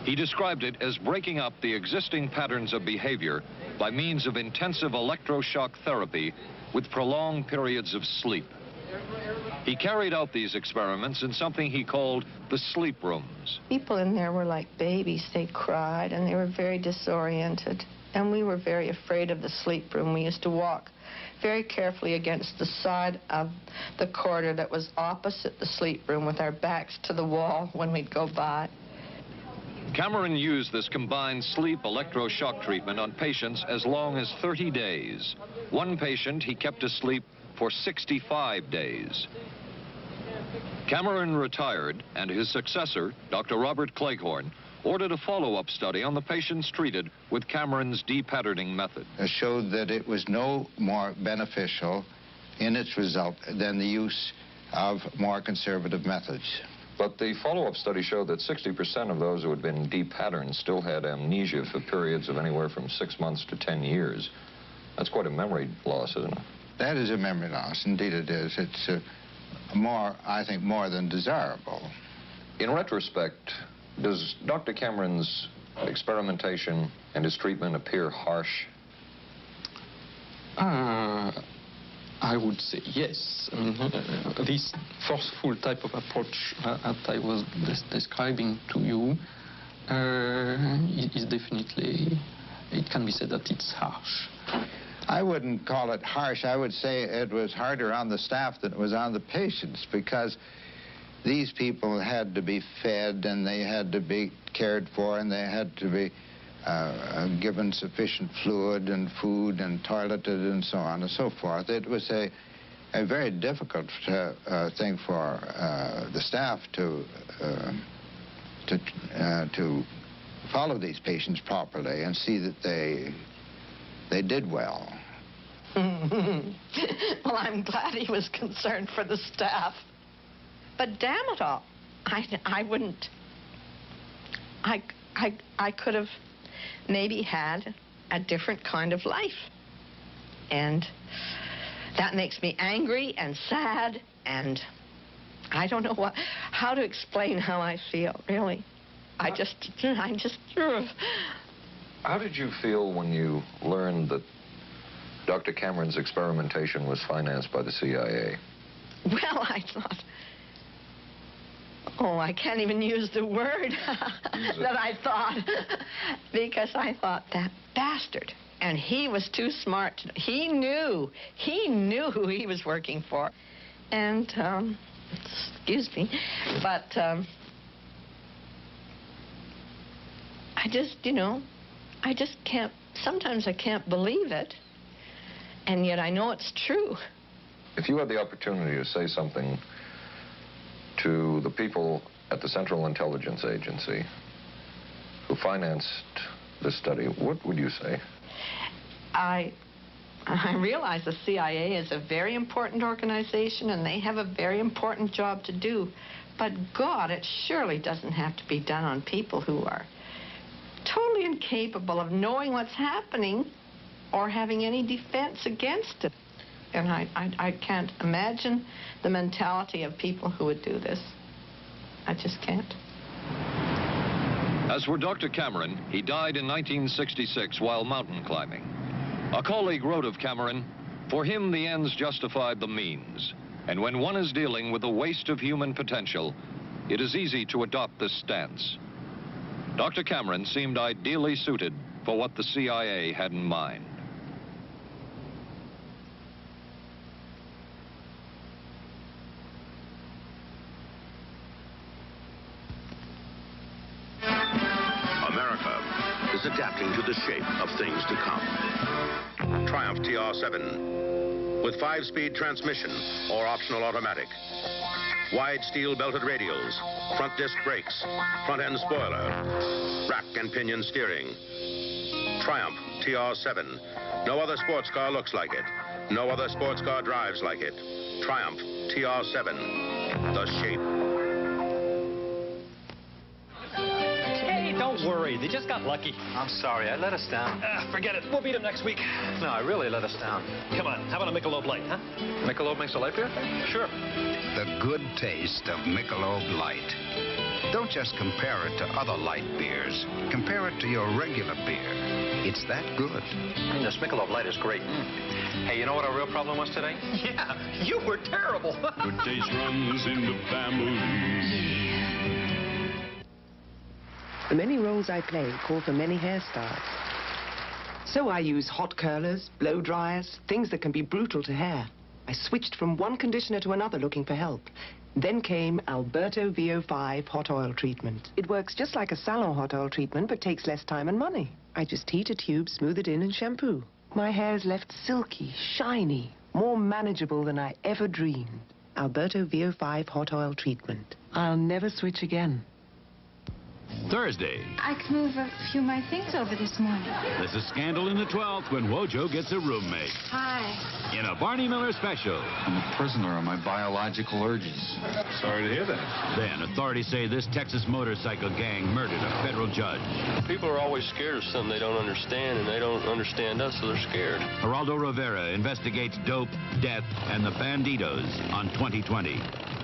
He described it as breaking up the existing patterns of behavior by means of intensive electroshock therapy with prolonged periods of sleep. He carried out these experiments in something he called the sleep rooms. People in there were like babies. They cried and they were very disoriented. And we were very afraid of the sleep room. We used to walk very carefully against the side of the corridor that was opposite the sleep room with our backs to the wall when we'd go by. Cameron used this combined sleep electroshock treatment on patients as long as 30 days. One patient he kept asleep for 65 days. Cameron retired, and his successor, Dr. Robert Cleghorn, ordered a follow-up study on the patients treated with Cameron's de-patterning method. It showed that it was no more beneficial in its result than the use of more conservative methods. But the follow-up study showed that 60% of those who had been de-patterned still had amnesia for periods of anywhere from 6 months to 10 years. That's quite a memory loss, isn't it? That is a memory loss. Indeed it is. It's I think, more than desirable. In retrospect, does Dr. Cameron's experimentation and his treatment appear harsh? I would say yes. I mean, this forceful type of approach that I was describing to you is definitely, it can be said that it's harsh. I wouldn't call it harsh. I would say it was harder on the staff than it was on the patients, because these people had to be fed and they had to be cared for and they had to be given sufficient fluid and food and toileted and so on and so forth. It was a very difficult thing for the staff to follow these patients properly and see that they did well. Well, I'm glad he was concerned for the staff. But damn it all, I wouldn't. I could have maybe had a different kind of life. And that makes me angry and sad, and I don't know how to explain how I feel, really. I just... How did you feel when you learned that Dr. Cameron's experimentation was financed by the CIA? Well, I thought... Oh, I can't even use the word that I thought, because I thought, that bastard. And he was too smart. He knew who he was working for. And, excuse me, but I just, I just can't, sometimes I can't believe it, and yet I know it's true. If you had the opportunity to say something to the people at the Central Intelligence Agency who financed this study, what would you say? I realize the CIA is a very important organization and they have a very important job to do. But God, it surely doesn't have to be done on people who are totally incapable of knowing what's happening or having any defense against it. And I can't imagine the mentality of people who would do this. I just can't. As for Dr. Cameron, he died in 1966 while mountain climbing. A colleague wrote of Cameron, "For him, the ends justified the means. And when one is dealing with the waste of human potential, it is easy to adopt this stance." Dr. Cameron seemed ideally suited for what the CIA had in mind. Is adapting to the shape of things to come. Triumph TR7 with 5-speed transmission or optional automatic. Wide steel belted radials, front disc brakes, front end spoiler, rack and pinion steering. Triumph TR7. No other sports car looks like it. No other sports car drives like it. Triumph TR7. The shape. Don't worry, they just got lucky. I'm sorry, I let us down. Forget it. We'll beat them next week. No, I really let us down. Come on, how about a Michelob Light, huh? Michelob makes a light beer? Sure. The good taste of Michelob Light. Don't just compare it to other light beers. Compare it to your regular beer. It's that good. This Michelob Light is great. Hey, you know what our real problem was today? Yeah, you were terrible. Good taste runs in the family. The many roles I play call for many hairstyles. So I use hot curlers, blow dryers, things that can be brutal to hair. I switched from one conditioner to another looking for help. Then came Alberto VO5 hot oil treatment. It works just like a salon hot oil treatment, but takes less time and money. I just heat a tube, smooth it in, and shampoo. My hair's left silky, shiny, more manageable than I ever dreamed. Alberto VO5 hot oil treatment. I'll never switch again. Thursday. I can move a few of my things over this morning. There's a scandal in the 12th when Wojo gets a roommate. Hi. In a Barney Miller special. I'm a prisoner of my biological urges. Sorry to hear that. Then authorities say this Texas motorcycle gang murdered a federal judge. People are always scared of something they don't understand, and they don't understand us, so they're scared. Geraldo Rivera investigates dope, death, and the banditos on 2020.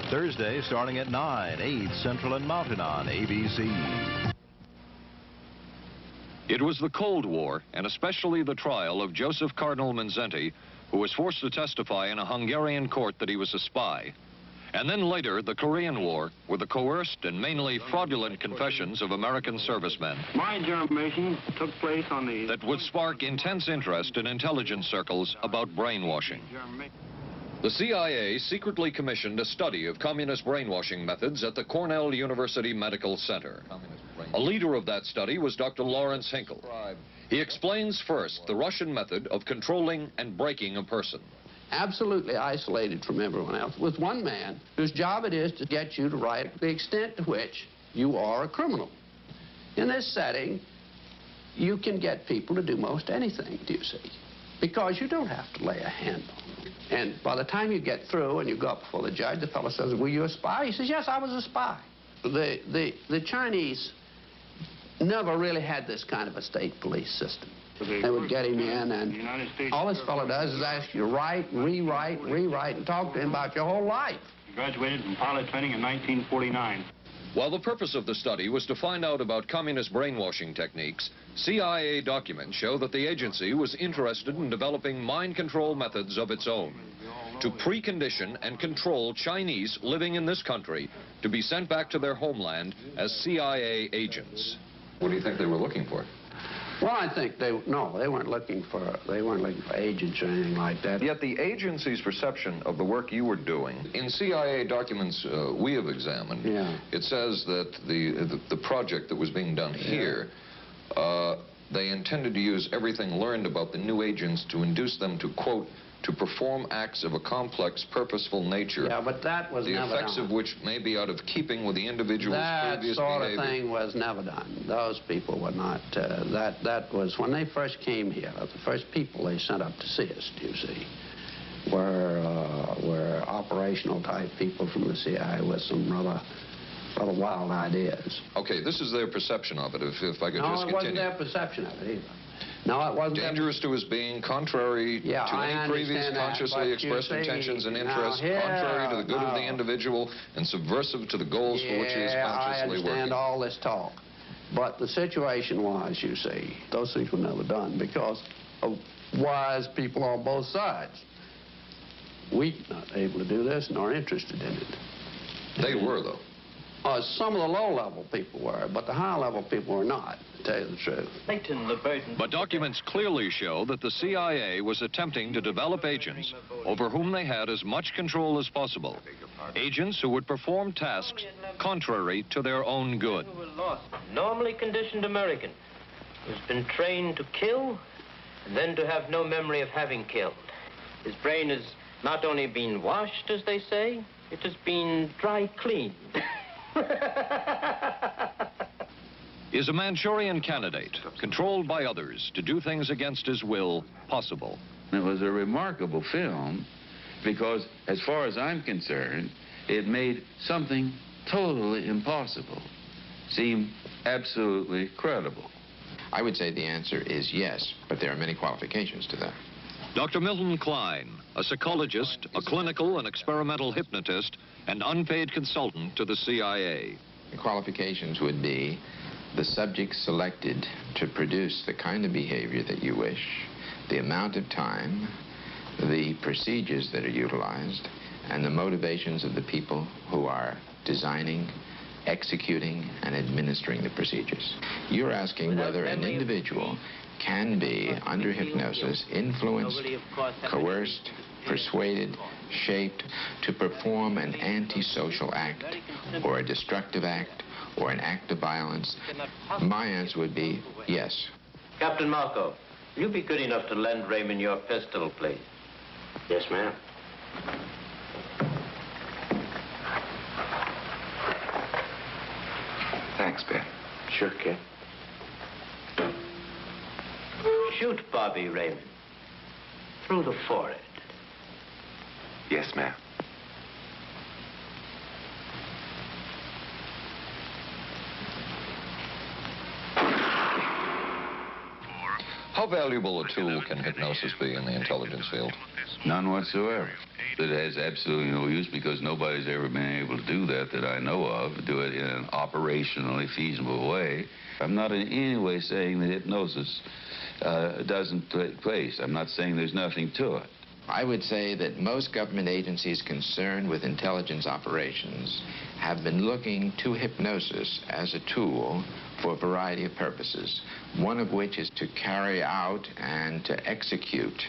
Thursday, starting at 9, 8 Central and Mountain on ABC. It was the Cold War, and especially the trial of Joseph Cardinal Mindszenty, who was forced to testify in a Hungarian court that he was a spy. And then later, the Korean War, with the coerced and mainly fraudulent confessions of American servicemen. My information took place on the... That would spark intense interest in intelligence circles about brainwashing. The CIA secretly commissioned a study of communist brainwashing methods at the Cornell University Medical Center. A leader of that study was Dr. Lawrence Hinkle. He explains first the Russian method of controlling and breaking a person. Absolutely isolated from everyone else, with one man whose job it is to get you to write the extent to which you are a criminal. In this setting, you can get people to do most anything, do you see? Because you don't have to lay a hand on them. And by the time you get through and you go up before the judge, the fellow says, "Were you a spy?" He says, "Yes, I was a spy." The Chinese never really had this kind of a state police system. They would get him in, and all this fellow does is ask you to write, rewrite, and talk to him about your whole life. He graduated from pilot training in 1949. While the purpose of the study was to find out about communist brainwashing techniques, CIA documents show that the agency was interested in developing mind control methods of its own to precondition and control Chinese living in this country to be sent back to their homeland as CIA agents. What do you think they were looking for? Well, I think they weren't looking for agents or anything like that. Yet the agency's perception of the work you were doing, in CIA documents we have examined, it says that the project that was being done here, they intended to use everything learned about the new agents to induce them to, quote, to perform acts of a complex, purposeful nature. Yeah, but that was never done. The effects of which may be out of keeping with the individual's previous behavior. That sort of thing was never done. Those people were not, that was, when they first came here, the first people they sent up to see us, you see, were operational type people from the CIA with some rather wild ideas. Okay, this is their perception of it, if I could just continue. No, it wasn't their perception of it either. No, it wasn't. Dangerous to his being, contrary to any previous consciously expressed intentions and interests, contrary to the good of the individual, and subversive to the goals for which he is consciously working. I understand all this talk. But the situation was, you see, those things were never done because of wise people on both sides. We were not able to do this nor interested in it. They were, though. Some of the low-level people were, but the high-level people were not, to tell you the truth. But documents clearly show that the CIA was attempting to develop agents over whom they had as much control as possible. Agents who would perform tasks contrary to their own good. Normally conditioned American who's been trained to kill and then to have no memory of having killed. His brain has not only been washed, as they say, it has been dry cleaned. Is a Manchurian candidate, controlled by others to do things against his will, possible? It was a remarkable film because, as far as I'm concerned, it made something totally impossible seem absolutely credible. I would say the answer is yes, but there are many qualifications to that. Dr. Milton Klein, a psychologist, a clinical and experimental hypnotist, and unpaid consultant to the CIA. The qualifications would be the subject selected to produce the kind of behavior that you wish, the amount of time, the procedures that are utilized, and the motivations of the people who are designing, executing, and administering the procedures. You're asking whether an individual can be, under hypnosis, influenced, coerced, persuaded, shaped to perform an antisocial act, or a destructive act, or an act of violence. My answer would be yes. Captain Marco, will you be good enough to lend Raymond your pistol, please? Yes, ma'am. Thanks, Ben. Sure, kid. Shoot Bobby, Raymond. Through the forehead. Yes, ma'am. How valuable a tool can hypnosis be in the intelligence field? None whatsoever. It has absolutely no use because nobody's ever been able to do that I know of, do it in an operationally feasible way. I'm not in any way saying that hypnosis doesn't take place. I'm not saying there's nothing to it. I would say that most government agencies concerned with intelligence operations have been looking to hypnosis as a tool for a variety of purposes, one of which is to carry out and to execute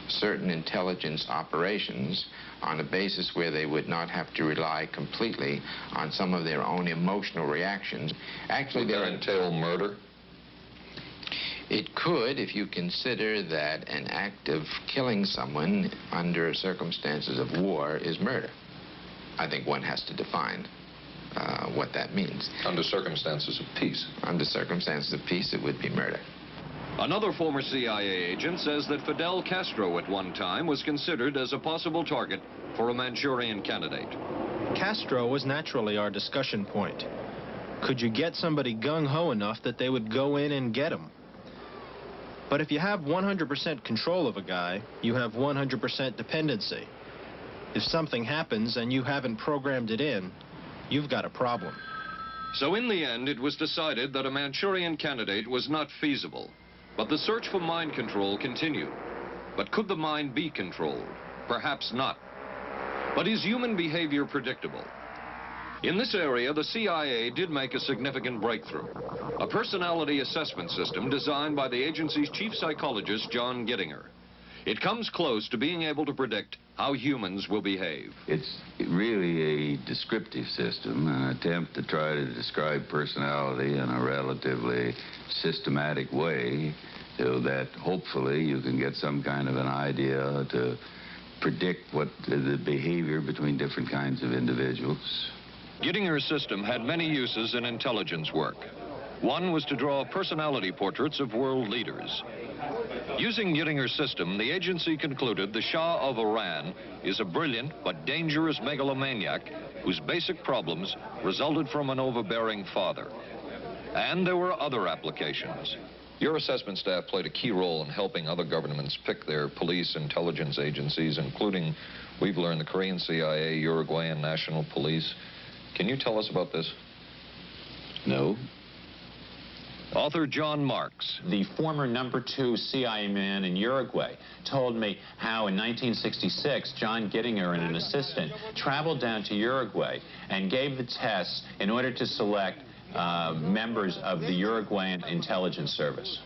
certain intelligence operations on a basis where they would not have to rely completely on some of their own emotional reactions. Actually, would that entail murder? It could, if you consider that an act of killing someone under circumstances of war is murder. I think one has to define what that means. Under circumstances of peace? Under circumstances of peace, it would be murder. Another former CIA agent says that Fidel Castro at one time was considered as a possible target for a Manchurian candidate. Castro was naturally our discussion point. Could you get somebody gung-ho enough that they would go in and get him? But if you have 100% control of a guy, you have 100% dependency. If something happens and you haven't programmed it in, you've got a problem. So in the end, it was decided that a Manchurian candidate was not feasible. But the search for mind control continued. But could the mind be controlled? Perhaps not. But is human behavior predictable? In this area, the CIA did make a significant breakthrough. A personality assessment system designed by the agency's chief psychologist, John Gittinger. It comes close to being able to predict how humans will behave. It's really a descriptive system, an attempt to try to describe personality in a relatively systematic way so that hopefully you can get some kind of an idea to predict what the behavior between different kinds of individuals. Gittinger's system had many uses in intelligence work. One was to draw personality portraits of world leaders. Using Gittinger's system, the agency concluded the Shah of Iran is a brilliant but dangerous megalomaniac whose basic problems resulted from an overbearing father. And there were other applications. Your assessment staff played a key role in helping other governments pick their police intelligence agencies, including, we've learned, the Korean CIA, Uruguayan National Police. Can you tell us about this? No. Author John Marks. The former #2 CIA man in Uruguay told me how in 1966, John Gittinger and an assistant traveled down to Uruguay and gave the tests in order to select members of the Uruguayan intelligence service.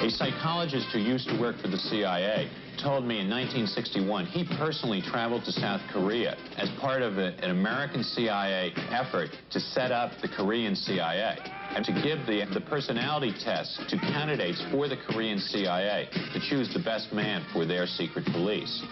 A psychologist who used to work for the CIA told me in 1961 he personally traveled to South Korea as part of an American CIA effort to set up the Korean CIA and to give the personality tests to candidates for the Korean CIA to choose the best man for their secret police.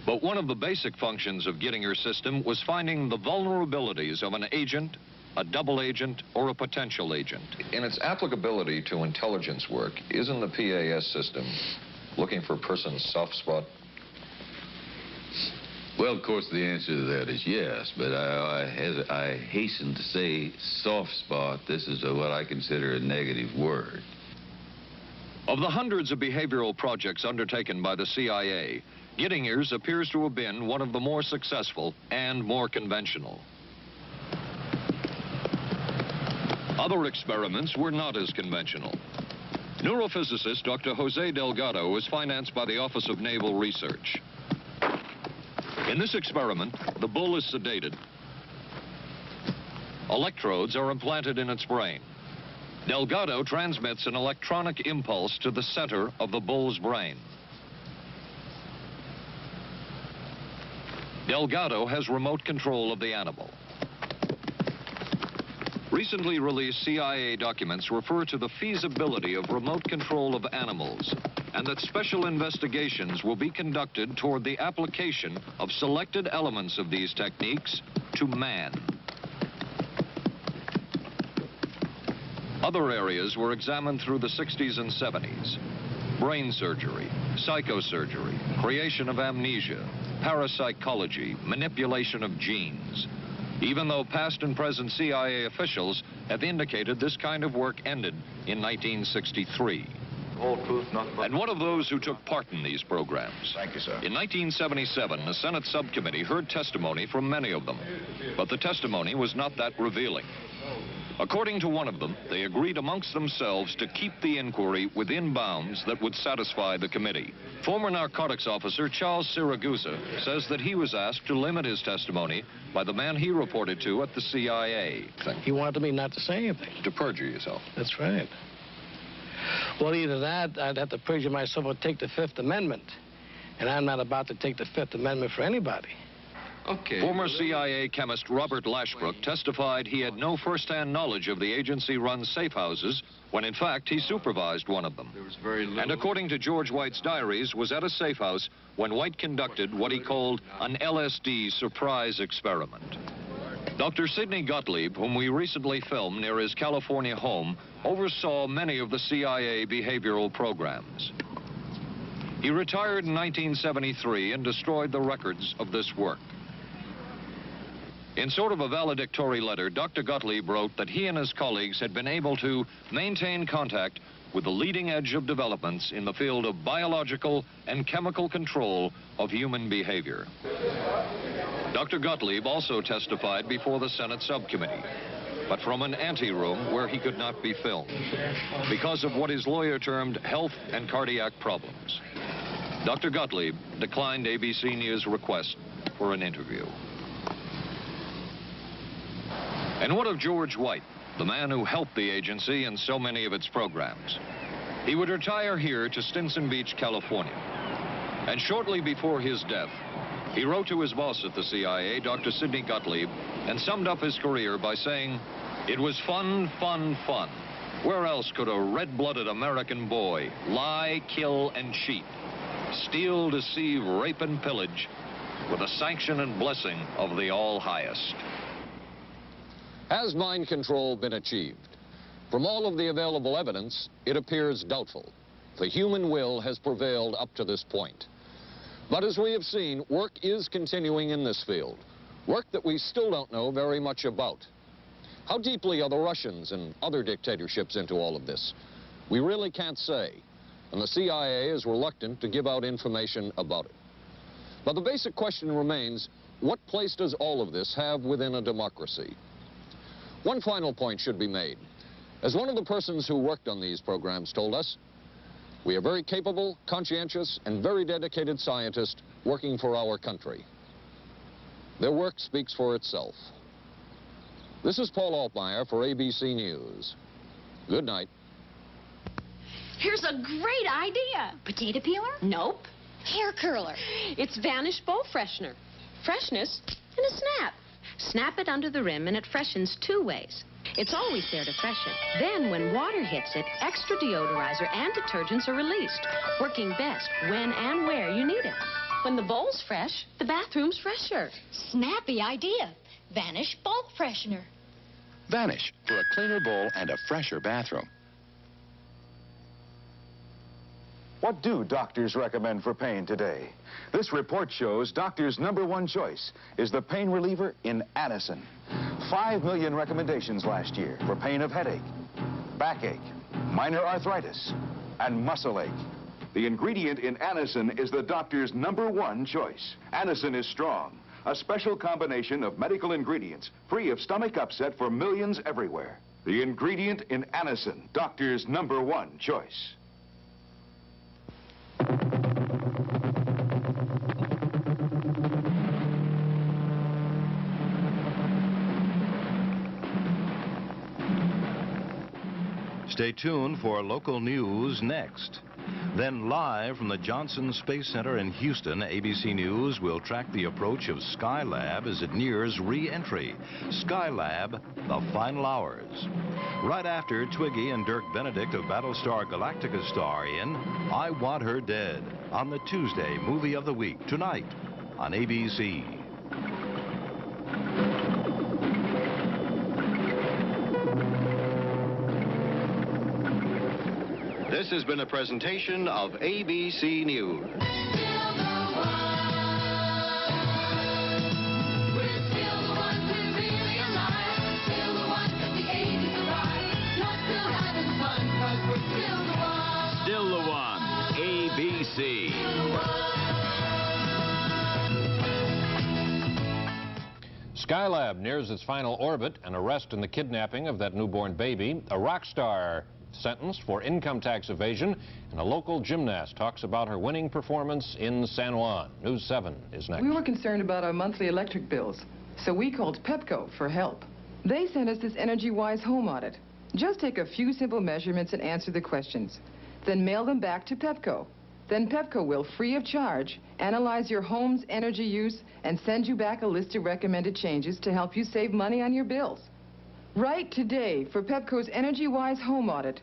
But one of the basic functions of Gittinger's system was finding the vulnerabilities of an agent, a double agent, or a potential agent. In its applicability to intelligence work, isn't the PAS system looking for a person's soft spot? Well, of course, the answer to that is yes, but I hasten to say soft spot. This is what I consider a negative word. Of the hundreds of behavioral projects undertaken by the CIA, Gittinger's appears to have been one of the more successful and more conventional. Other experiments were not as conventional. Neurophysicist Dr. Jose Delgado was financed by the Office of Naval Research. In this experiment, the bull is sedated. Electrodes are implanted in its brain. Delgado transmits an electronic impulse to the center of the bull's brain. Delgado has remote control of the animal. Recently released CIA documents refer to the feasibility of remote control of animals, and that special investigations will be conducted toward the application of selected elements of these techniques to man. Other areas were examined through the 60s and 70s. Brain surgery, psychosurgery, creation of amnesia, parapsychology, manipulation of genes. Even though past and present CIA officials have indicated this kind of work ended in 1963. Whole truth, nothing but... And one of those who took part in these programs. Thank you, sir. In 1977, a Senate subcommittee heard testimony from many of them, but the testimony was not that revealing. According to one of them, they agreed amongst themselves to keep the inquiry within bounds that would satisfy the committee. Former narcotics officer Charles Siragusa says that he was asked to limit his testimony by the man he reported to at the CIA. He wanted me not to say anything. To perjure yourself. That's right. Well, either that, I'd have to perjure myself or take the Fifth Amendment. And I'm not about to take the Fifth Amendment for anybody. Okay. Former CIA chemist Robert Lashbrook testified he had no first-hand knowledge of the agency-run safe houses when, in fact, he supervised one of them. And according to George White's diaries, was at a safe house when White conducted what he called an LSD surprise experiment. Dr. Sidney Gottlieb, whom we recently filmed near his California home, oversaw many of the CIA behavioral programs. He retired in 1973 and destroyed the records of this work. In sort of a valedictory letter, Dr. Gottlieb wrote that he and his colleagues had been able to maintain contact with the leading edge of developments in the field of biological and chemical control of human behavior. Dr. Gottlieb also testified before the Senate subcommittee, but from an anteroom where he could not be filmed because of what his lawyer termed health and cardiac problems. Dr. Gottlieb declined ABC News' request for an interview. And what of George White, the man who helped the agency in so many of its programs? He would retire here to Stinson Beach, California. And shortly before his death, he wrote to his boss at the CIA, Dr. Sidney Gottlieb, and summed up his career by saying, "It was fun, fun, fun. Where else could a red-blooded American boy lie, kill, and cheat, steal, deceive, rape, and pillage with the sanction and blessing of the All-Highest?" Has mind control been achieved? From all of the available evidence, it appears doubtful. The human will has prevailed up to this point. But as we have seen, work is continuing in this field, work that we still don't know very much about. How deeply are the Russians and other dictatorships into all of this? We really can't say, and the CIA is reluctant to give out information about it. But the basic question remains, what place does all of this have within a democracy? One final point should be made. As one of the persons who worked on these programs told us, we are very capable, conscientious, and very dedicated scientists working for our country. Their work speaks for itself. This is Paul Altmeyer for ABC News. Good night. Here's a great idea. Potato peeler? Nope. Hair curler. It's Vanish Bowl Freshener. Freshness in a snap. Snap it under the rim and it freshens 2 ways. It's always there to freshen. Then when water hits it, extra deodorizer and detergents are released, working best when and where you need it. When the bowl's fresh, the bathroom's fresher. Snappy idea. Vanish Bowl Freshener. Vanish for a cleaner bowl and a fresher bathroom. What do doctors recommend for pain today? This report shows doctors' #1 choice is the pain reliever in Anacin. 5 million recommendations last year for pain of headache, backache, minor arthritis, and muscle ache. The ingredient in Anacin is the doctor's #1 choice. Anacin is strong, a special combination of medical ingredients free of stomach upset for millions everywhere. The ingredient in Anacin, doctor's #1 choice. Stay tuned for local news next. Then live from the Johnson Space Center in Houston, ABC News will track the approach of Skylab as it nears re-entry. Skylab, the final hours. Right after Twiggy and Dirk Benedict of Battlestar Galactica star in I Want Her Dead on the Tuesday Movie of the Week tonight on ABC. This has been a presentation of ABC News. Still the one, ABC. Skylab nears its final orbit. An arrest in the kidnapping of that newborn baby. A rock star sentenced for income tax evasion, and a local gymnast talks about her winning performance in San Juan. News 7 is next. We were concerned about our monthly electric bills, so we called Pepco for help. They sent us this energy-wise home audit. Just take a few simple measurements and answer the questions. Then mail them back to Pepco. Then Pepco will, free of charge, analyze your home's energy use and send you back a list of recommended changes to help you save money on your bills. Write today for Pepco's Energy-Wise Home Audit